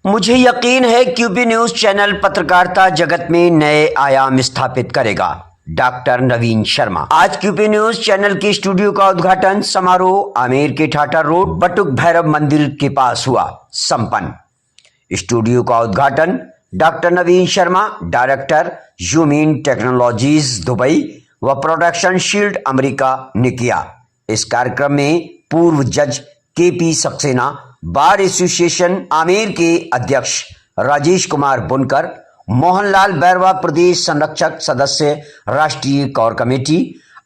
मुझे यकीन है क्यूपी न्यूज चैनल पत्रकारिता जगत में नए आयाम स्थापित करेगा। डॉक्टर नवीन शर्मा। आज क्यूपी न्यूज चैनल के स्टूडियो का उद्घाटन समारोह आमेर के ठाठा रोड बटुक भैरव मंदिर के पास हुआ संपन्न। स्टूडियो का उद्घाटन डॉक्टर नवीन शर्मा, डायरेक्टर यूमीन टेक्नोलॉजीज दुबई व प्रोडक्शन शील्ड अमेरिका ने किया। इस कार्यक्रम में पूर्व जज KP Saxena, bar association Amer के अध्यक्ष राजेश कुमार बुनकर, मोहनलाल बैरवा प्रदेश संरक्षक सदस्य राष्ट्रीय कोर कमेटी,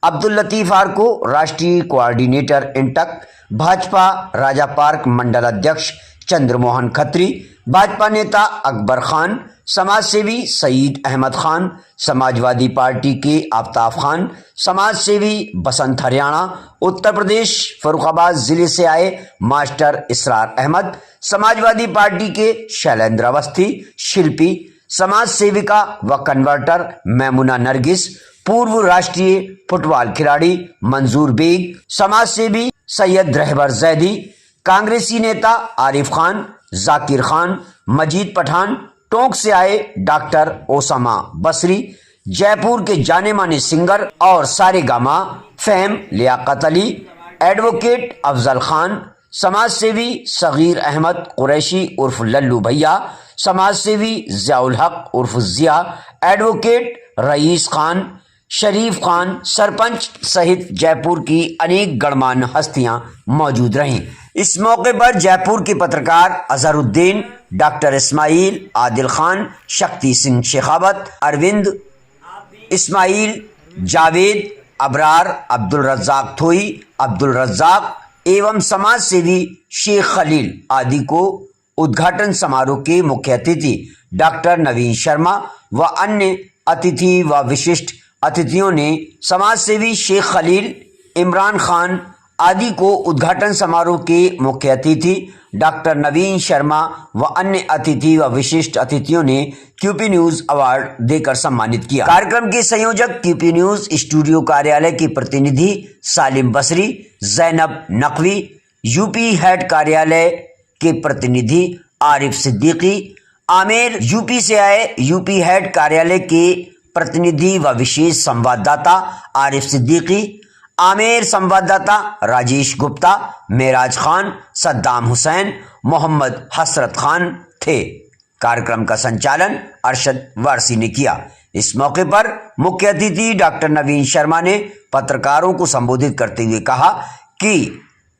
अब्दुल लतीफ आरको राष्ट्रीय कोऑर्डिनेटर इंटक, भाजपा राजा पार्क मंडल अध्यक्ष चंद्रमोहन खत्री, भाजपा नेता अकबर खान, समाज सेवी सईद अहमद खान, समाजवादी पार्टी के आफ्ताब खान, समाज सेवी बसंत हरियाणा, उत्तर प्रदेश फर्रुखाबाद जिले से आए मास्टर इसरार अहमद, समाजवादी पार्टी के शैलेंद्र अवस्थी, शिल्पी, समाज सेविका व कन्वर्टर मैमुना नरगिस, पूर्व राष्ट्रीय फुटबॉल खिलाड़ी मंजूर बेग, समाज सेवी सैयद रहबर जैदी, कांग्रेसी नेता आरिफ खान, जाकिर खान, मजीद पठान, टोंक से आए डॉक्टर ओसामा बसरी, जयपुर के जाने माने सिंगर और सारेगामा फेम लियाकत अली, एडवोकेट अफजल खान, समाज सेवी सगीर अहमद कुरैशी उर्फ लल्लू भैया, समाज सेवी जियाउल हक उर्फ जिया, एडवोकेट रईस खान, शरीफ खान, सरपंच सहित जयपुर की अनेक गणमान्य हस्तियां मौजूद रहीं। इस मौके पर जयपुर के पत्रकार अजहरुद्दीन, डॉक्टर इस्माइल, आदिल खान, शक्ति सिंह शेखावत, अरविंद, इस्माइल, जावेद, अबरार, अब्दुल रज्जाक थोई, अब्दुल रज्जाक एवं समाज सेवी शेख खलील आदि को उद्घाटन समारोह के मुख्य अतिथि डॉक्टर नवीन शर्मा व अन्य अतिथि व विशिष्ट अतिथियों ने समाज सेवी शेख खलील, इमरान खान आदि को उद्घाटन समारोह के मुख्य अतिथि डॉक्टर नवीन शर्मा व अन्य अतिथि व विशिष्ट अतिथियों ने क्यूपी न्यूज अवार्ड देकर सम्मानित किया। कार्यक्रम के संयोजक क्यूपी न्यूज स्टूडियो कार्यालय के प्रतिनिधि सालिम बसरी, जैनब नकवी, यूपी हेड कार्यालय के प्रतिनिधि आरिफ सिद्दीकी, आमेर यूपी से आए यूपी हेड कार्यालय के प्रतिनिधि व विशेष संवाददाता आरिफ सिद्दीकी, आमेर संवाददाता राजेश गुप्ता, मेराज खान, सद्दाम हुसैन, मोहम्मद हसरत खान थे। कार्यक्रम का संचालन अरशद वारसी ने किया। इस मौके पर मुख्य अतिथि डॉक्टर नवीन शर्मा ने पत्रकारों को संबोधित करते हुए कहा कि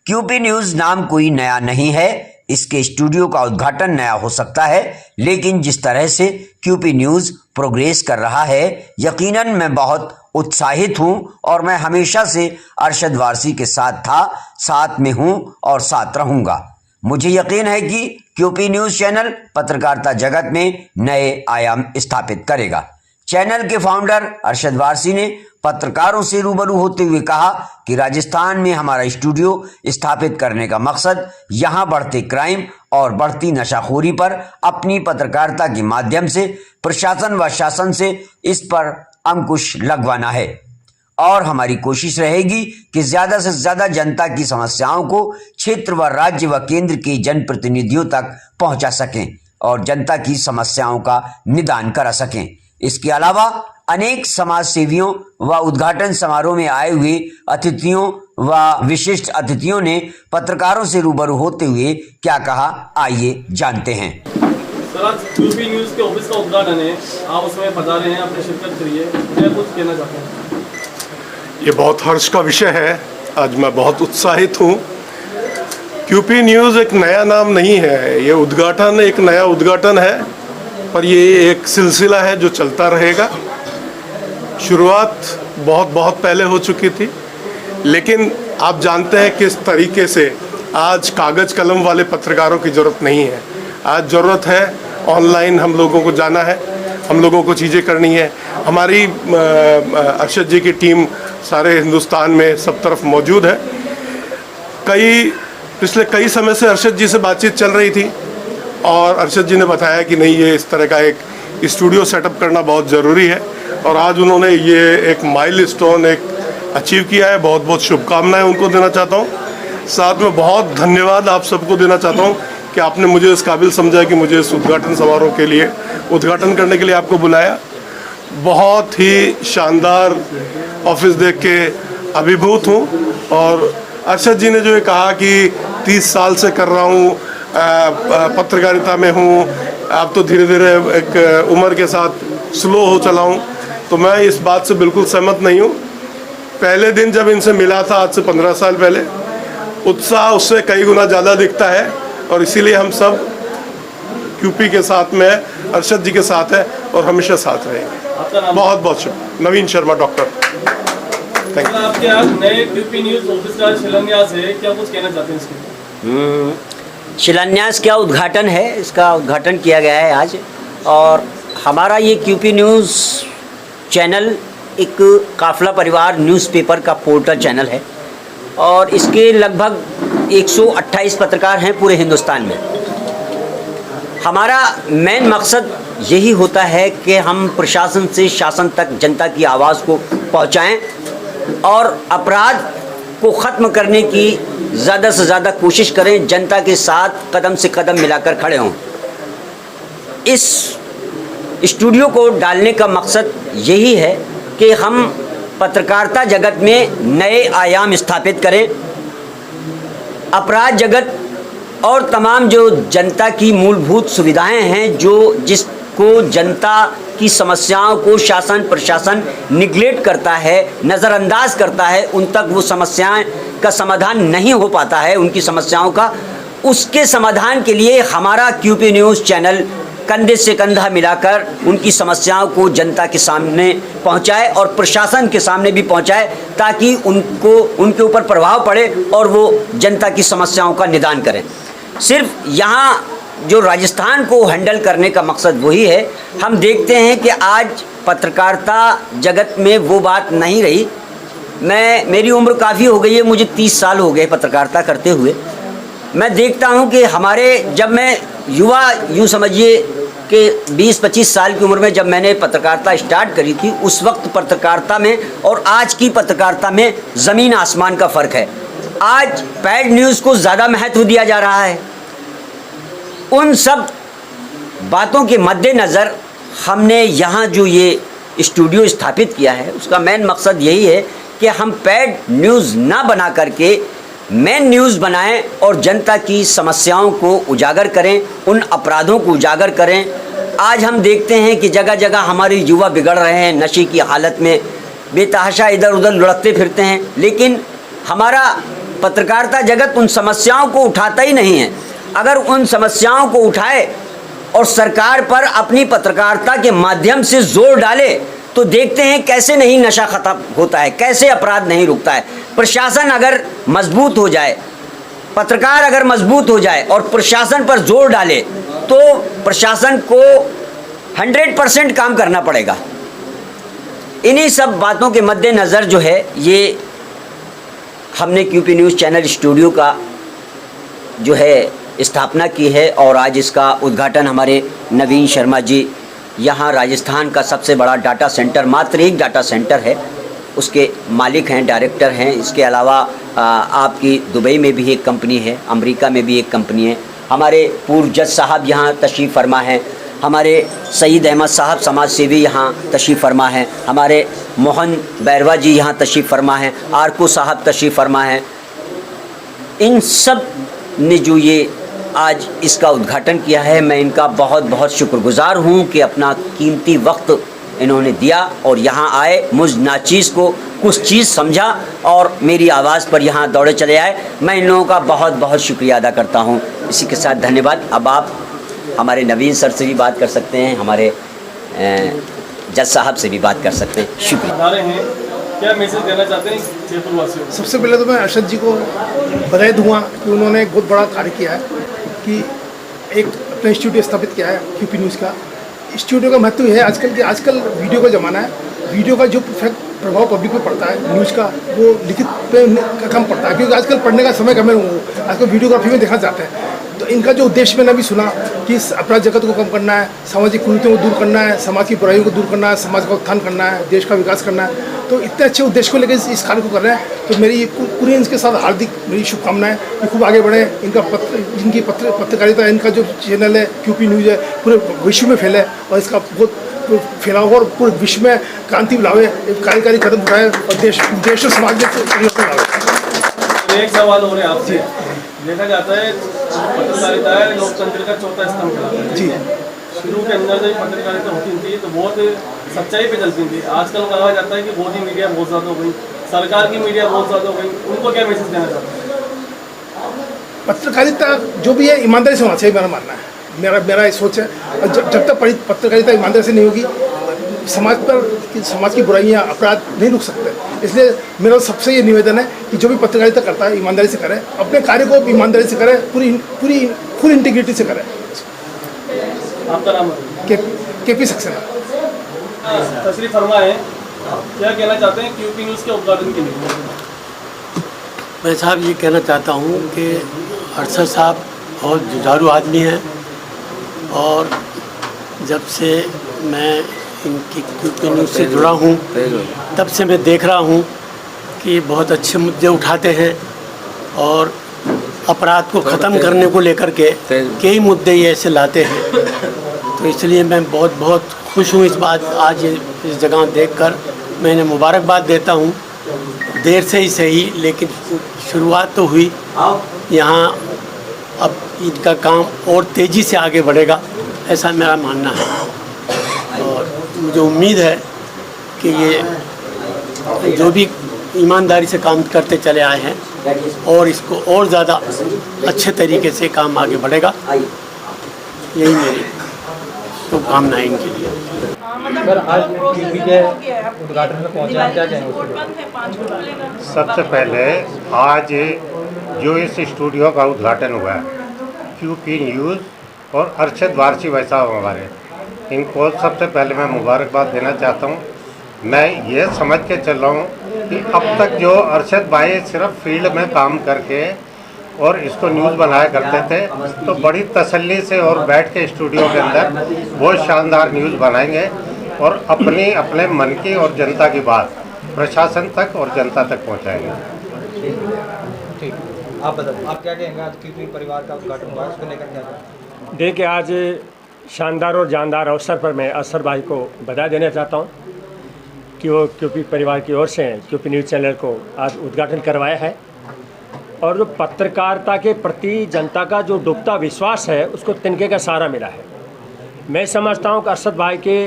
क्यूपी न्यूज नाम कोई नया नहीं है, इसके स्टूडियो का उद्घाटन नया हो सकता है, लेकिन जिस तरह से क्यूपी न्यूज प्रोग्रेस कर रहा है, यकीनन मैं बहुत उत्साहित हूं और मैं हमेशा से अरशद वारसी के साथ था, साथ में हूं और साथ रहूंगा। मुझे यकीन है कि क्यूपी न्यूज चैनल पत्रकारिता जगत में नए आयाम स्थापित करेगा। चैनल के फाउंडर अरशद वारसी ने पत्रकारों से रूबरू होते हुए कहा कि राजस्थान में हमारा स्टूडियो स्थापित करने का मकसद यहां बढ़ते क्राइम और बढ़ती नशाखोरी पर अपनी पत्रकारिता के माध्यम से प्रशासन व शासन से इस पर अंकुश लगवाना है और हमारी कोशिश रहेगी कि ज्यादा से ज्यादा जनता की समस्याओं को क्षेत्र व राज्य व केंद्र के जनप्रतिनिधियों तक पहुंचा सकें और जनता की समस्याओं का निदान करा सकें। इसके अलावा अनेक समाज सेवियों व उद्घाटन समारोह में आए हुए अतिथियों व विशिष्ट अतिथियों ने पत्रकारों से रूबरू होते हुए क्या कहा, आइए जानते हैं। सर, आज क्यूपी न्यूज के ऑफिस का उद्घाटन है, आप उसमें पधारे हैं, अपनी शिरकत करिए, क्या कुछ कहना चाहते हैं? ये बहुत हर्ष का विषय है। आज मैं बहुत उत्साहित हूँ। क्यूपी न्यूज़ एक नया नाम नहीं है, ये उद्घाटन एक नया उद्घाटन है, पर ये एक सिलसिला है जो चलता रहेगा। शुरुआत बहुत पहले हो चुकी थी, लेकिन आप जानते हैं किस तरीके से आज कागज़ कलम वाले पत्रकारों की ज़रूरत नहीं है। आज ज़रूरत है ऑनलाइन, हम लोगों को जाना है, हम लोगों को चीज़ें करनी है। हमारी अरशद जी की टीम सारे हिंदुस्तान में सब तरफ मौजूद है। पिछले कई समय से अरशद जी से बातचीत चल रही थी और अरशद जी ने बताया कि नहीं, ये इस तरह का एक स्टूडियो सेटअप करना बहुत ज़रूरी है और आज उन्होंने ये एक माइलस्टोन एक अचीव किया है। बहुत शुभकामनाएं उनको देना चाहता हूँ। साथ में बहुत धन्यवाद आप सबको देना चाहता हूँ कि आपने मुझे इस काबिल समझा कि मुझे इस उद्घाटन समारोह के लिए उद्घाटन करने के लिए आपको बुलाया। बहुत ही शानदार ऑफिस देख के अभिभूत हूँ। और अरशद जी ने जो ये कहा कि 30 साल से कर रहा हूँ, पत्रकारिता में हूँ, अब तो धीरे धीरे एक उम्र के साथ स्लो हो चला हूँ, तो मैं इस बात से बिल्कुल सहमत नहीं हूँ। पहले दिन जब इनसे मिला था आज से 15 साल पहले, उत्साह उससे कई गुना ज़्यादा दिखता है और इसीलिए हम सब क्यूपी के साथ में, अरशद जी के साथ है और हमेशा साथ रहेंगे। आपका नाम? बहुत बहुत शुक्रिया। नवीन शर्मा, डॉक्टर। Thank you. आपके आज नए क्यूपी न्यूज़ ऑफिस का शिलान्यास है, क्या कुछ कहना चाहते हैं इसके? शिलान्यास क्या, उद्घाटन है, इसका उद्घाटन किया गया है आज। और हमारा ये क्यूपी न्यूज़ चैनल एक काफिला परिवार न्यूज़पेपर का पोर्टल चैनल है और इसके लगभग 128 पत्रकार हैं पूरे हिंदुस्तान में। हमारा मेन मकसद यही होता है कि हम प्रशासन से शासन तक जनता की आवाज़ को पहुंचाएं और अपराध को ख़त्म करने की ज़्यादा से ज़्यादा कोशिश करें, जनता के साथ कदम से कदम मिलाकर खड़े हों। इस स्टूडियो को डालने का मकसद यही है कि हम पत्रकारिता जगत में नए आयाम स्थापित करें, अपराध जगत और तमाम जो जनता की मूलभूत सुविधाएं हैं, जिसको जनता की समस्याओं को शासन प्रशासन निगलेक्ट करता है, नज़रअंदाज करता है, उन तक वो समस्याएं का समाधान नहीं हो पाता है उनकी समस्याओं का, उसके समाधान के लिए हमारा क्यूपी न्यूज़ चैनल कंधे से कंधा मिलाकर उनकी समस्याओं को जनता के सामने पहुंचाए और प्रशासन के सामने भी पहुंचाए, ताकि उनके ऊपर प्रभाव पड़े और वो जनता की समस्याओं का निदान करें। सिर्फ यहाँ जो राजस्थान को हैंडल करने का मकसद वही है। हम देखते हैं कि आज पत्रकारिता जगत में वो बात नहीं रही। मेरी उम्र काफ़ी हो गई है, मुझे 30 साल हो गए पत्रकारिता करते हुए। मैं देखता हूँ कि जब मैं युवा, यूँ समझिए कि 20-25 साल की उम्र में जब मैंने पत्रकारिता स्टार्ट करी थी, उस वक्त पत्रकारिता में और आज की पत्रकारिता में ज़मीन आसमान का फ़र्क है। आज पैड न्यूज़ को ज़्यादा महत्व दिया जा रहा है। उन सब बातों के मद्देनज़र हमने यहाँ जो ये स्टूडियो स्थापित किया है, उसका मेन मकसद यही है कि हम पैड न्यूज़ ना बना करके मेन न्यूज़ बनाएं और जनता की समस्याओं को उजागर करें, उन अपराधों को उजागर करें। आज हम देखते हैं कि जगह जगह हमारे युवा बिगड़ रहे हैं, नशे की हालत में बेतहाशा इधर उधर लुढ़कते फिरते हैं, लेकिन हमारा पत्रकारिता जगत उन समस्याओं को उठाता ही नहीं है। अगर उन समस्याओं को उठाए और सरकार पर अपनी पत्रकारिता के माध्यम से जोर डाले, तो देखते हैं कैसे नहीं नशा खत्म होता है, कैसे अपराध नहीं रुकता है। प्रशासन अगर मजबूत हो जाए, पत्रकार अगर मजबूत हो जाए और प्रशासन पर जोर डाले, तो प्रशासन को 100% काम करना पड़ेगा। इन्हीं सब बातों के मद्देनज़र जो है ये हमने क्यूपी न्यूज़ चैनल स्टूडियो का जो है स्थापना की है और आज इसका उद्घाटन हमारे नवीन शर्मा जी, यहाँ राजस्थान का सबसे बड़ा डाटा सेंटर, मात्र एक डाटा सेंटर है, उसके मालिक हैं, डायरेक्टर हैं। इसके अलावा आपकी दुबई में भी एक कंपनी है, अमेरिका में भी एक कंपनी है। हमारे पूर्व जज साहब यहाँ तशरीफ़ फरमा हैं, हमारे सईद अहमद साहब समाज सेवी यहाँ तशरीफ़ फरमा हैं, हमारे मोहन बैरवा जी यहाँ तशरीफ़ फरमा हैं, आरको साहब तशरीफ़ फरमा हैं। इन सब ने जो ये आज इसका उद्घाटन किया है, मैं इनका बहुत बहुत शुक्रगुज़ार हूँ कि अपना कीमती वक्त इन्होंने दिया और यहाँ आए, मुझ नाचीज़ को कुछ चीज़ समझा और मेरी आवाज़ पर यहाँ दौड़े चले आए। मैं इन लोगों का बहुत बहुत शुक्रिया अदा करता हूँ। इसी के साथ धन्यवाद। अब आप हमारे नवीन सर से भी बात कर सकते हैं, हमारे जज साहब से भी बात कर सकते हैं। शुक्रिया। बता रहे हैं, क्या मैसेज देना चाहते हैं जयपुर वासियों को? सबसे पहले तो मैं अरशद जी को बधाई दूंगा कि उन्होंने एक बहुत बड़ा कार्य किया है कि एक अपना स्टूडियो स्थापित किया है क्यूपी न्यूज़ का। स्टूडियो का महत्व है आजकल वीडियो का ज़माना है, वीडियो का जो प्रभाव पब्लिक पे पड़ता है न्यूज़ का, वो लिखित पे कम पड़ता है, क्योंकि आजकल पढ़ने का समय कम है, आजकल वीडियोग्राफी में देखना चाहते हैं। तो तो इनका जो उद्देश्य मैंने अभी सुना कि अपराध जगत को कम करना है, सामाजिक कुरीतियों को दूर करना है, समाज की बुराइयों को दूर करना है, समाज का उत्थान करना है, देश का विकास करना है, तो इतने अच्छे उद्देश्य को लेकर इस कार्य को कर रहे हैं। तो मेरी पूरी इनके साथ हार्दिक मेरी शुभकामनाएं कि खूब आगे बढ़े। इनका इनकी पत्रकारिता, इनका जो चैनल है QP न्यूज़ है, पूरे विश्व में फैले और इसका बहुत फैलाव और पूरे विश्व में क्रांति लावे, एक कार्यकारी कदम उठाए और देश और समाज में परिवर्तन लावे। एक सवाल हो रहा है आपसे, देखा जाता है पत्रकारिता है लोकतंत्र का चौथा स्तंभ कहलाता है जी। शुरू के अंदर जब पत्रकारिता होती थी तो बहुत सच्चाई पे चलती थी। आजकल कहा जाता है कि मोदी मीडिया बहुत ज़्यादा हो गई, सरकार की मीडिया बहुत ज़्यादा हो गई, उनको क्या मैसेज देना चाहते हैं? पत्रकारिता जो भी है ईमानदारी से होना चाहिए, मेरा मानना है, मेरा सोच है। और जब तक पत्रकारिता ईमानदारी से नहीं होगी, समाज की बुराइयां, अपराध नहीं रुक सकते। इसलिए मेरा सबसे ये निवेदन है कि जो भी पत्रकारिता करता है ईमानदारी से करे, अपने कार्य को ईमानदारी से करे, पूरी फुल इंटीग्रिटी से करे। आपका नाम KP सक्सेना। तशरीफ फरमा है, क्या कहना चाहते हैं QP न्यूज़ के उद्घाटन के लिए? मैं साहब ये कहना चाहता हूँ कि अरशद साहब बहुत जुझारू आदमी हैं और जब से मैं इनकी QP न्यूज़ से जुड़ा हूँ तब से मैं देख रहा हूँ कि बहुत अच्छे मुद्दे उठाते हैं और अपराध को ख़त्म करने को लेकर के कई मुद्दे ये ऐसे लाते हैं। तो इसलिए मैं बहुत खुश हूँ इस बात आज इस जगह देखकर। मैं इन्हें मुबारकबाद देता हूँ, देर से ही सही लेकिन शुरुआत तो हुई। यहाँ अब इनका काम और तेज़ी से आगे बढ़ेगा, ऐसा मेरा मानना है। और मुझे उम्मीद है कि ये जो भी ईमानदारी से काम करते चले आए हैं और इसको और ज़्यादा अच्छे तरीके से काम आगे बढ़ेगा, यही मेरी शुभकामनाएं इनके लिए। सर, आज QP के उद्घाटन में पहुंचे हैं, क्या कहेंगे? सबसे पहले आज जो इस स्टूडियो का उद्घाटन हुआ है QP न्यूज़ और अरशद वारसी भाई साहब हमारे, इनको सबसे पहले मैं मुबारकबाद देना चाहता हूँ। मैं ये समझ के चल रहा हूँ कि अब तक जो अरशद भाई सिर्फ फील्ड में काम करके और इसको न्यूज़ बनाया करते थे, तो बड़ी तसल्ली से और बैठ के स्टूडियो के अंदर बहुत शानदार न्यूज़ बनाएंगे और अपने मन की और जनता की बात प्रशासन तक और जनता तक पहुँचाएंगे। ठीक, आप बताइए, आप क्या कहेंगे? आज QP परिवार का उद्घाटन हुआ है, उसको लेकर क्या कहेंगे? देखिए, आज शानदार और जानदार अवसर पर मैं अरशद भाई को बधाई देना चाहता हूँ कि वो QP परिवार की ओर से QP न्यूज़ चैनल को आज उद्घाटन करवाया है और जो पत्रकारिता के प्रति जनता का जो डूबता विश्वास है उसको तिनके का सहारा मिला है। मैं समझता हूँ कि अरशद भाई के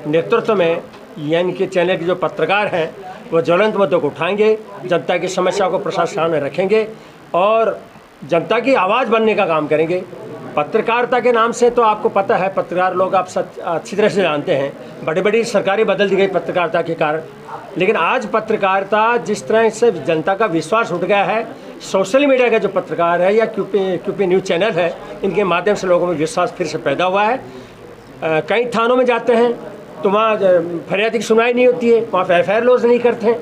नेतृत्व में यानी कि चैनल के जो पत्रकार हैं वो ज्वलंत मुद्दों को उठाएंगे, जनता की समस्या को प्रशासन सामने रखेंगे और जनता की आवाज़ बनने का काम करेंगे। पत्रकारिता के नाम से तो आपको पता है, पत्रकार लोग आप अच्छी तरह से जानते हैं, बड़ी बड़ी सरकारें बदल दी गई पत्रकारिता के कारण, लेकिन आज पत्रकारिता जिस तरह से जनता का विश्वास उठ गया है, सोशल मीडिया का जो पत्रकार है या QP न्यूज़ चैनल है, इनके माध्यम से लोगों में विश्वास फिर से पैदा हुआ है। कई थानों में जाते हैं तो वहाँ फरियाद की सुनवाई नहीं होती है, वहाँ पे FIR लॉज नहीं करते हैं,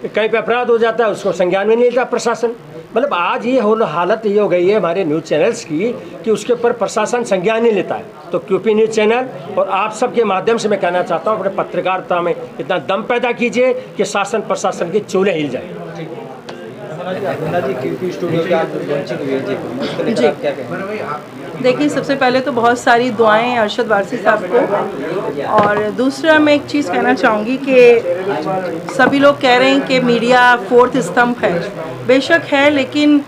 कहीं पे अपराध हो जाता है उसको संज्ञान में नहीं लेता प्रशासन। मतलब आज ये हालत ये हो गई है हमारे न्यूज़ चैनल्स की कि उसके ऊपर प्रशासन संज्ञान नहीं लेता है। तो QP न्यूज़ चैनल और आप सब के माध्यम से मैं कहना चाहता हूँ, अपने पत्रकारिता में इतना दम पैदा कीजिए कि शासन प्रशासन के चूल्हे हिल जाए। जी, QP स्टूडियो की आज लॉन्चिंग हुई है जी, उसको लेकर आप क्या कहेंगे? देखिए, सबसे पहले तो बहुत सारी दुआएं अरशद वारसी साहब को, और दूसरा मैं एक चीज़ कहना चाहूँगी कि सभी लोग कह रहे हैं कि मीडिया फोर्थ स्तंभ है, बेशक है, लेकिन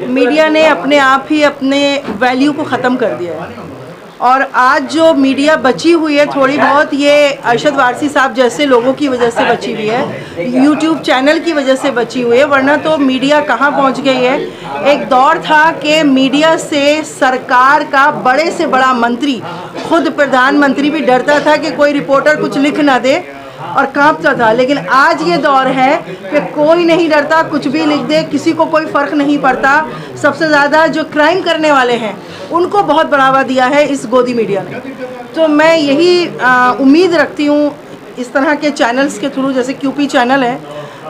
मीडिया ने अपने आप ही अपने वैल्यू को ख़त्म कर दिया है। और आज जो मीडिया बची हुई है थोड़ी बहुत, ये अरशद वारसी साहब जैसे लोगों की वजह से बची हुई है, YouTube चैनल की वजह से बची हुई है, वरना तो मीडिया कहाँ पहुँच गई है। एक दौर था कि मीडिया से सरकार का बड़े से बड़ा मंत्री, खुद प्रधानमंत्री भी डरता था कि कोई रिपोर्टर कुछ लिख ना दे और कांपता था, लेकिन आज ये दौर है कि कोई नहीं डरता, कुछ भी लिख दे, किसी को कोई फ़र्क नहीं पड़ता। सबसे ज़्यादा जो क्राइम करने वाले हैं उनको बहुत बढ़ावा दिया है इस गोदी मीडिया ने। तो मैं यही उम्मीद रखती हूँ इस तरह के चैनल्स के थ्रू, जैसे QP चैनल है,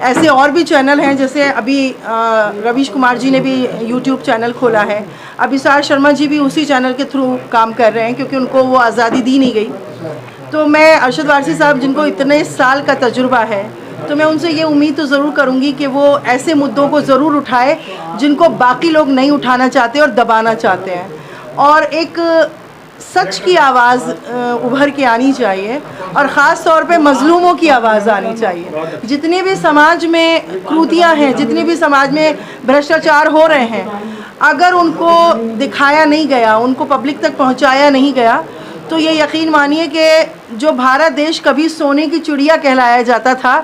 ऐसे और भी चैनल हैं, जैसे अभी रवीश कुमार जी ने भी यूट्यूब चैनल खोला है, अभिसार शर्मा जी भी उसी चैनल के थ्रू काम कर रहे हैं क्योंकि उनको वो आज़ादी दी नहीं गई। तो मैं अरशद वारसी साहब जिनको इतने साल का तजुर्बा है, तो मैं उनसे ये उम्मीद तो ज़रूर करूँगी कि वो ऐसे मुद्दों को ज़रूर उठाए जिनको बाकी लोग नहीं उठाना चाहते और दबाना चाहते हैं, और एक सच की आवाज़ उभर के आनी चाहिए, और ख़ास तौर पे मज़लूमों की आवाज़ आनी चाहिए। जितनी भी समाज में क्रूतियाँ हैं, जितने भी समाज में भ्रष्टाचार हो रहे हैं, अगर उनको दिखाया नहीं गया, उनको पब्लिक तक पहुंचाया नहीं गया, तो ये यकीन मानिए कि जो भारत देश कभी सोने की चिड़िया कहलाया जाता था,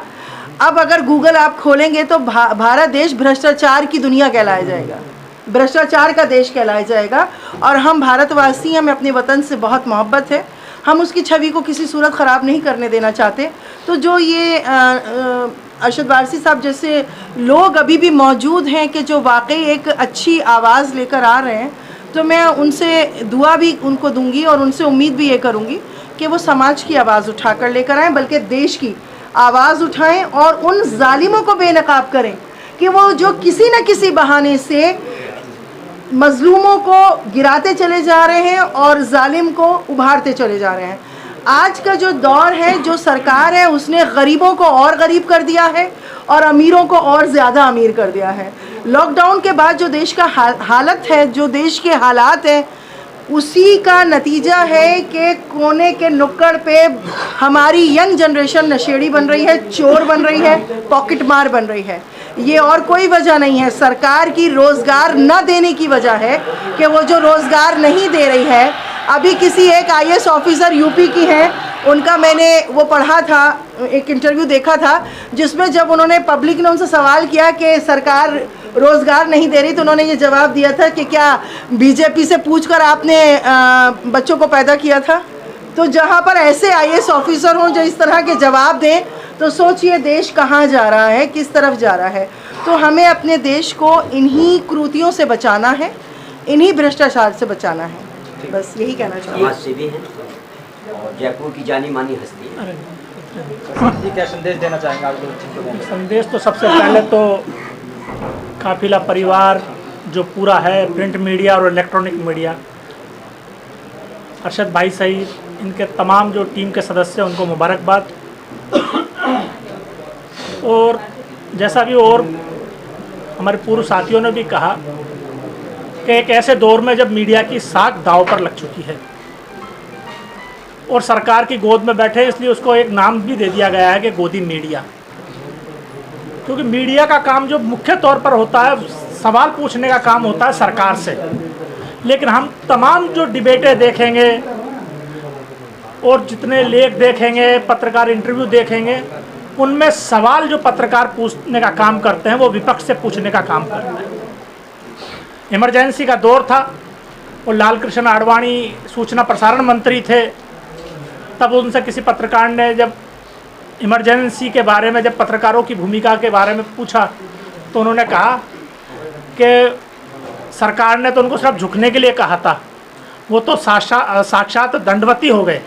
अब अगर गूगल आप खोलेंगे तो भारत देश भ्रष्टाचार की दुनिया कहलाया जाएगा, भ्रष्टाचार का देश कहलाया जाएगा। और हम भारतवासी, हमें अपने वतन से बहुत मोहब्बत है, हम उसकी छवि को किसी सूरत ख़राब नहीं करने देना चाहते। तो जो ये अरशद वारसी साहब जैसे लोग अभी भी मौजूद हैं कि जो वाकई एक अच्छी आवाज़ लेकर आ रहे हैं, तो मैं उनसे दुआ भी उनको दूंगी और उनसे उम्मीद भी ये करूंगी कि वो समाज की आवाज़ उठाकर लेकर आएँ, बल्कि देश की आवाज़ उठाएं और उन जालिमों को बेनकाब करें कि वो जो किसी न किसी बहाने से मजलूमों को गिराते चले जा रहे हैं और जालिम को उभारते चले जा रहे हैं। आज का जो दौर है, जो सरकार है, उसने गरीबों को और गरीब कर दिया है और अमीरों को और ज़्यादा अमीर कर दिया है। लॉकडाउन के बाद जो देश का हालत है, जो देश के हालात हैं, उसी का नतीजा है कि कोने के नुक्कड़ पे हमारी यंग जनरेशन नशेड़ी बन रही है, चोर बन रही है, पॉकेट मार बन रही है। ये और कोई वजह नहीं है, सरकार की रोज़गार न देने की वजह है कि वो जो रोज़गार नहीं दे रही है। अभी किसी एक IAS ऑफिसर यूपी की हैं, उनका मैंने वो पढ़ा था, एक इंटरव्यू देखा था, जिसमें जब उन्होंने पब्लिक ने उनसे सवाल किया कि सरकार रोज़गार नहीं दे रही, तो उन्होंने ये जवाब दिया था कि क्या बीजेपी से पूछकर आपने बच्चों को पैदा किया था। तो जहाँ पर ऐसे IAS ऑफिसर हों जो इस तरह के जवाब दें, तो सोचिए देश कहाँ जा रहा है, किस तरफ जा रहा है। तो हमें अपने देश को इन्हीं क्रूतियों से बचाना है, इन्हीं भ्रष्टाचार से बचाना है, बस यही कहना चाहूँगी। समाज सेवी हैं और जयपुर की जानी मानी हस्ती है। ये क्या संदेश देना चाहेंगे आप लोग? संदेश तो सबसे पहले तो काफिला परिवार जो पूरा है, प्रिंट मीडिया और इलेक्ट्रॉनिक मीडिया, अरशद भाई सही, इनके तमाम जो टीम के सदस्य हैं उनको मुबारकबाद। और जैसा भी और हमारे पूर्व साथियों ने भी कहा कि एक ऐसे दौर में जब मीडिया की साख दांव पर लग चुकी है और सरकार की गोद में बैठे, इसलिए उसको एक नाम भी दे दिया गया है कि गोदी मीडिया। क्योंकि मीडिया का काम जो मुख्य तौर पर होता है, सवाल पूछने का काम होता है सरकार से, लेकिन हम तमाम जो डिबेटें देखेंगे और जितने लेख देखेंगे, पत्रकार इंटरव्यू देखेंगे, उनमें सवाल जो पत्रकार पूछने का काम करते हैं वो विपक्ष से पूछने का काम करते हैं। इमरजेंसी का दौर था और लाल कृष्ण आडवाणी सूचना प्रसारण मंत्री थे, तब उनसे किसी पत्रकार ने जब इमरजेंसी के बारे में, जब पत्रकारों की भूमिका के बारे में पूछा, तो उन्होंने कहा कि सरकार ने तो उनको सिर्फ झुकने के लिए कहा था, वो तो साक्षात दंडवती हो गए।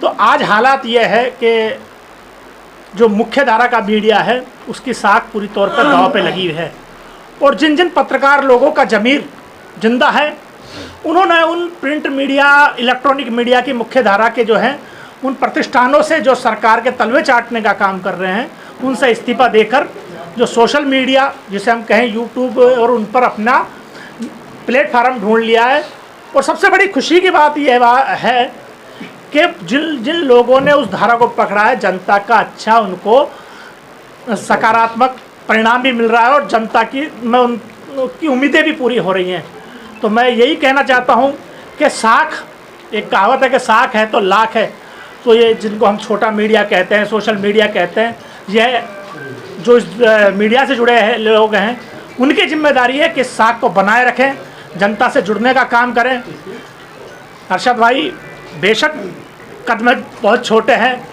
तो आज हालात ये है कि जो मुख्य धारा का मीडिया है उसकी साख पूरी तौर पर दांव पे लगी हुई है, और जिन जिन पत्रकार लोगों का ज़मीर जिंदा है, उन्होंने उन प्रिंट मीडिया, इलेक्ट्रॉनिक मीडिया की मुख्य धारा के जो हैं उन प्रतिष्ठानों से जो सरकार के तलवे चाटने का काम कर रहे हैं, उनसे इस्तीफा देकर जो सोशल मीडिया जिसे हम कहें यूट्यूब, और उन पर अपना प्लेटफार्म ढूंढ लिया है। और सबसे बड़ी खुशी की बात यह है कि जिन जिन लोगों ने उस धारा को पकड़ा है, जनता का अच्छा उनको सकारात्मक परिणाम भी मिल रहा है और जनता की उनकी उम्मीदें भी पूरी हो रही हैं। तो मैं यही कहना चाहता हूँ कि साख, एक कहावत है कि साख है तो लाख है, तो ये जिनको हम छोटा मीडिया कहते हैं, सोशल मीडिया कहते हैं, यह जो इस मीडिया से जुड़े हैं लोग हैं, उनकी जिम्मेदारी है कि साख को बनाए रखें, जनता से जुड़ने का काम करें। अरशद भाई बेशक कद में बहुत छोटे हैं,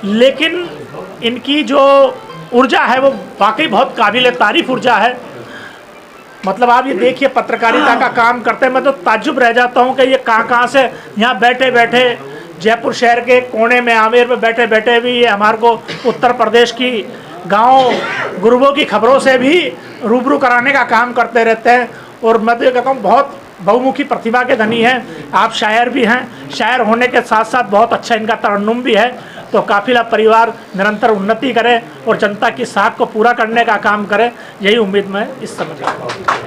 लेकिन इनकी जो ऊर्जा है वो वाकई बहुत काबिल तारीफ़ ऊर्जा है। मतलब आप ये देखिए, पत्रकारिता का काम करते हैं, मैं तो ताज्जुब रह जाता हूँ कि ये कहाँ से यहाँ बैठे बैठे जयपुर शहर के कोने में, आमेर में बैठे बैठे भी ये हमारे को उत्तर प्रदेश की गांव गुरबों की खबरों से भी रूबरू कराने का काम करते रहते हैं। और मैं तो ये कहता हूँ बहुत बहुमुखी प्रतिभा के धनी हैं। आप शायर भी हैं, शायर होने के साथ साथ बहुत अच्छा इनका तरन्नुम भी है। तो काफिला परिवार निरंतर उन्नति करे और जनता की साख को पूरा करने का काम करे, यही उम्मीद मैं इस समय करता हूँ।